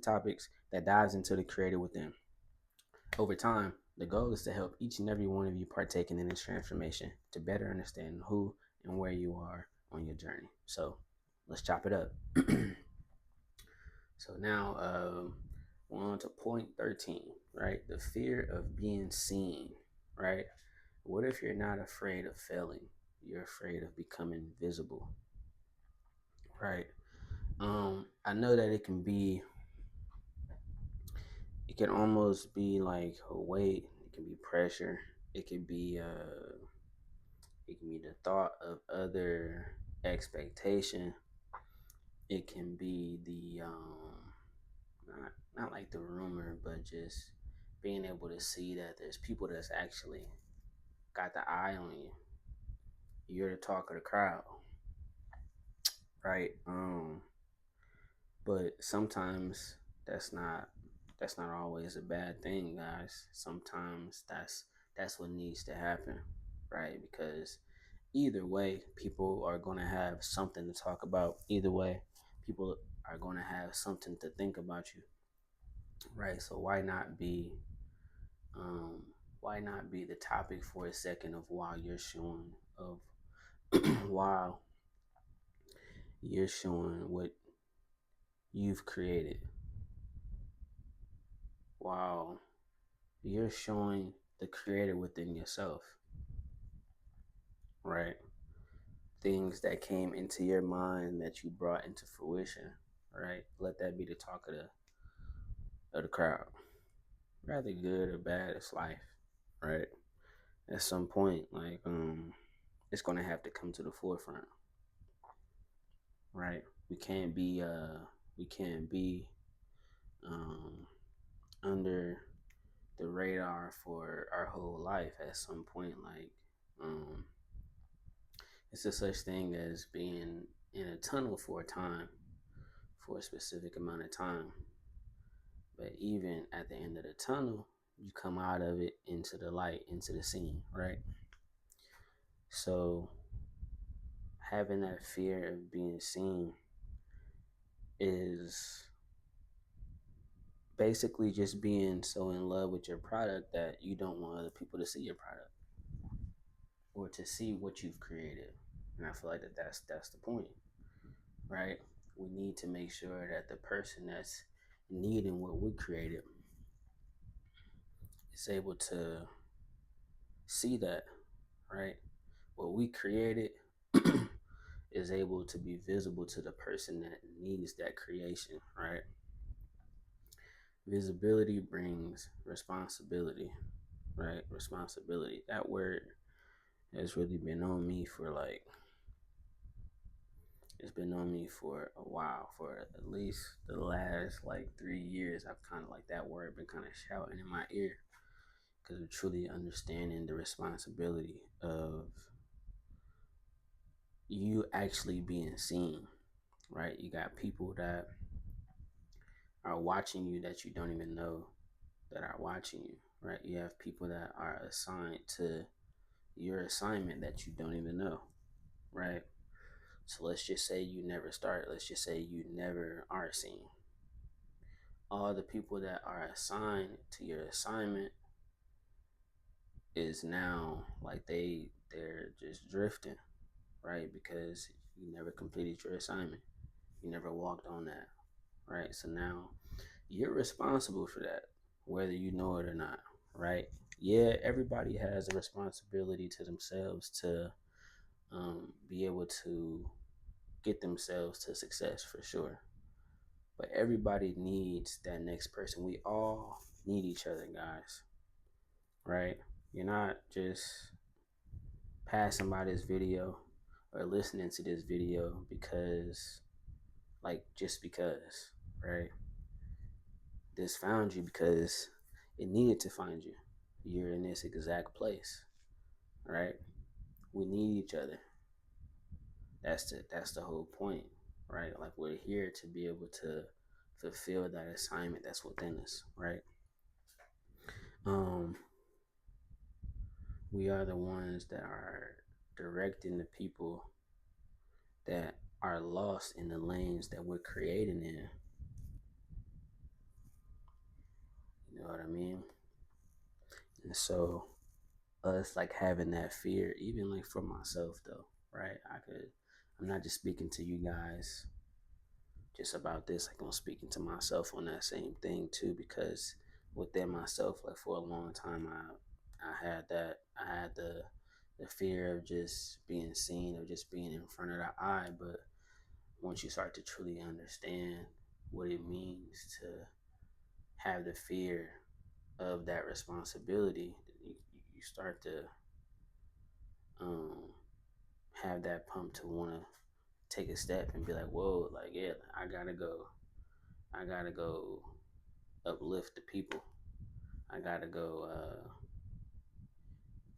topics that dives into the creator within. Over time, the goal is to help each and every one of you partaking in this transformation to better understand who and where you are on your journey. So let's chop it up. So now we're on to point 13, right? The fear of being seen, right? What if you're not afraid of failing? You're afraid of becoming visible, right? I know that it can almost be like a weight, it can be pressure, it can be the thought of other expectation, it can be the not like the rumor, but just being able to see that there's people that's actually got the eye on you. You're the talk of the crowd, right? But sometimes that's not that's not always a bad thing, guys. Sometimes that's what needs to happen, right? Because either way, people are going to have something to talk about. Either way, people are going to have something to think about you, right? So um, why not be the topic for a second of of while you're showing what you've created, while you're showing the creator within yourself, right? Things that came into your mind that you brought into fruition, right? Let that be the talk of the crowd. Rather good or bad, it's life, right? At some point, it's gonna have to come to the forefront, right? We can't be um under the radar for our whole life. At some point, um it's a such thing as being in a tunnel for a time, for a specific amount of time. But even at the end of the tunnel, you come out of it into the light, into the scene, right? So having that fear of being seen is basically just being so in love with your product that you don't want other people to see your product or to see what you've created. And I feel like that's the point, right? We need to make sure that the person that's needing what we created is able to see that, right? What we created is able to be visible to the person that needs that creation, right? Visibility brings responsibility, right? Responsibility. That word has really been on me for it's been on me for a while, for at least the last 3 years. I've kind of like that word been kind of shouting in my ear because of truly understanding the responsibility of you actually being seen, right? You got people that are watching you that you don't even know that are watching you, right? You have people that are assigned to your assignment that you don't even know, right? So let's just say you never start. Let's just say you never are seen. All the people that are assigned to your assignment is now like they're just drifting, right? Because you never completed your assignment. You never walked on that, right? So now you're responsible for that, whether you know it or not, right? Yeah, everybody has a responsibility to themselves to be able to get themselves to success for sure. But everybody needs that next person. We all need each other, guys, right? You're not just passing by this video or listening to this video because, just because, right? This found you because it needed to find you. You're in this exact place, right? We need each other. That's the whole point, right? Like we're here to be able to fulfill that assignment that's within us, right? Um, we are the ones that are directing the people that are lost in the lanes that we're creating in, I mean? And so us like having that fear, even like for myself though, right? I'm not just speaking to you guys just about this, like I'm speaking to myself on that same thing too, because within myself, like for a long time, I had the fear of just being seen, of just being in front of the eye. But once you start to truly understand what it means to have the fear of that responsibility, you start to um, have that pump to want to take a step and be like, whoa, like, yeah, I gotta go uplift the people. I gotta go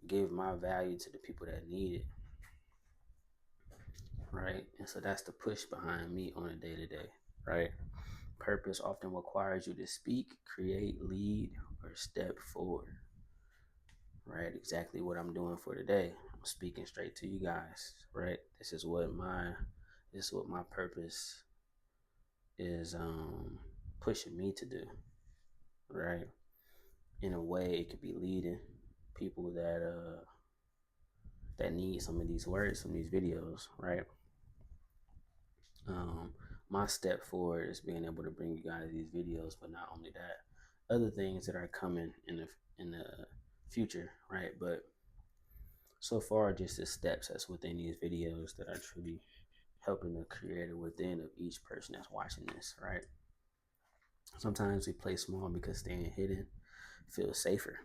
give my value to the people that need it, right? And so that's the push behind me on a day to day, right? Purpose often requires you to speak, create, lead, or step forward, right? Exactly what I'm doing for today. I'm speaking straight to you guys, right? This is what my purpose is pushing me to do, right? In a way, it could be leading people that need some of these words from these videos, right? Um, my step forward is being able to bring you guys these videos, but not only that, other things that are coming in the future, right? But so far, just the steps that's within these videos that are truly helping the creator within of each person that's watching this, right? Sometimes we play small because staying hidden feels safer,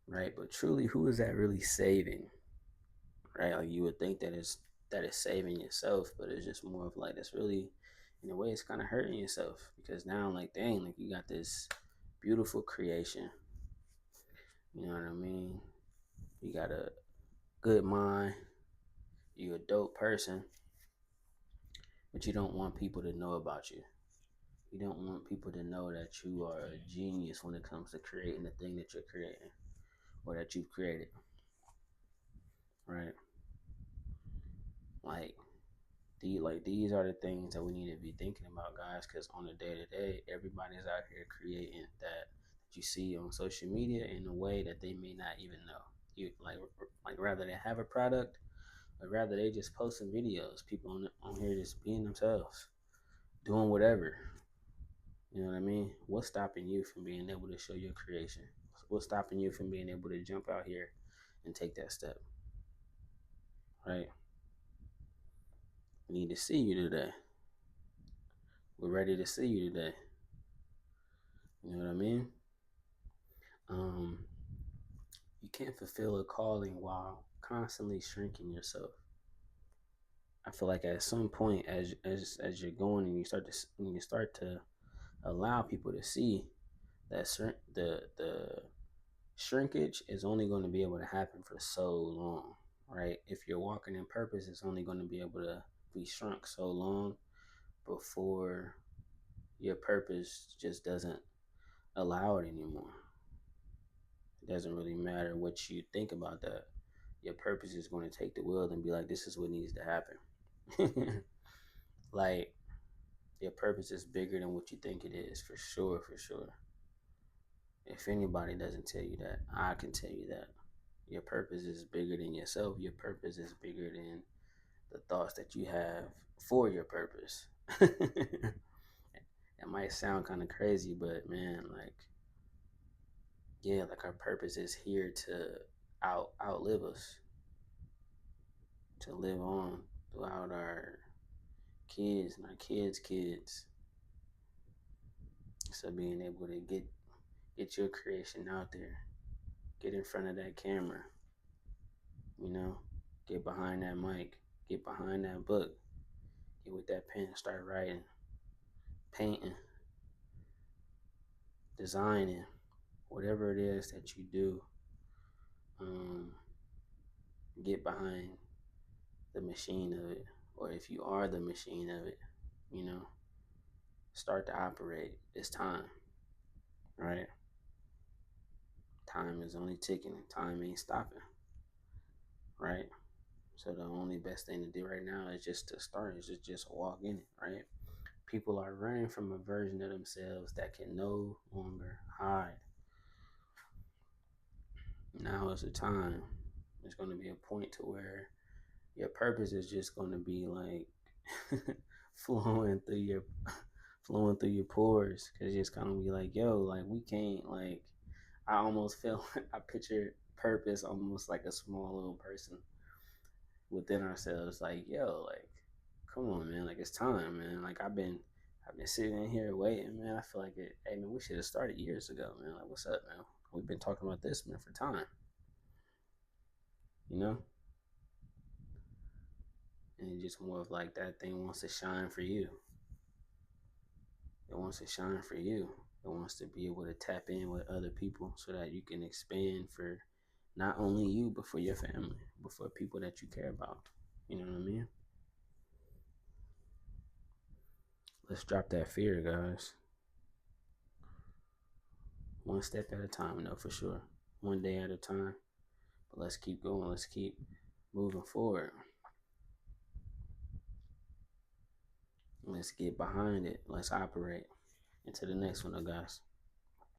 right? But truly, who is that really saving, right? Like you would think that is saving yourself, but it's just more of like that's really, in a way, it's kind of hurting yourself because now, like, dang, like you got this beautiful creation. You know what I mean? You got a good mind. You a dope person, but you don't want people to know about you. You don't want people to know that you are a genius when it comes to creating the thing that you're creating or that you've created, right? Like these are the things that we need to be thinking about, guys, because on a day to day, everybody's out here creating that you see on social media in a way that they may not even know. You like rather they have a product, or rather they just posting videos. People on here just being themselves, doing whatever. You know what I mean? What's stopping you from being able to show your creation? What's stopping you from being able to jump out here and take that step? Right? We need to see you today. We're ready to see you today. You know what I mean? Um, you can't fulfill a calling while constantly shrinking yourself. I feel like at some point, as you're going and you start to allow people to see that the shrinkage is only going to be able to happen for so long, right? If you're walking in purpose, it's only going to be able to be shrunk so long before your purpose just doesn't allow it anymore. It doesn't really matter what you think about that. Your purpose is going to take the wheel and be like, this is what needs to happen. Like, your purpose is bigger than what you think it is, for sure, for sure. If anybody doesn't tell you that, I can tell you that. Your purpose is bigger than yourself. Your purpose is bigger than the thoughts that you have for your purpose. It might sound kind of crazy, but man, like, yeah, like our purpose is here to outlive us, to live on throughout our kids and our kids' kids. So being able to get your creation out there, get in front of that camera, you know, get behind that mic, get behind that book, get with that pen, start writing, painting, designing, whatever it is that you do, um, get behind the machine of it. Or if you are the machine of it, you know, start to operate. It's time, right? Time is only ticking. Time ain't stopping, right? So the only best thing to do right now is just to start. Is just walk in it, right? People are running from a version of themselves that can no longer hide. Now is the time. There's going to be a point to where your purpose is just going to be like flowing through your flowing through your pores, because it's kind of be like, yo, like we can't, like, I almost feel I picture purpose almost like a small little person within ourselves, like, yo, like, come on, man, like, it's time, man. Like, I've been sitting in here waiting, man. I feel like it. Hey, man, we should have started years ago, man. Like, what's up, man? We've been talking about this, man, for time, you know. And it's just more of like that thing wants to shine for you. It wants to shine for you. It wants to be able to tap in with other people so that you can expand for not only you, but for your family, but for people that you care about. You know what I mean? Let's drop that fear, guys. One step at a time, though, for sure. One day at a time. But let's keep going. Let's keep moving forward. Let's get behind it. Let's operate into the next one, though, guys.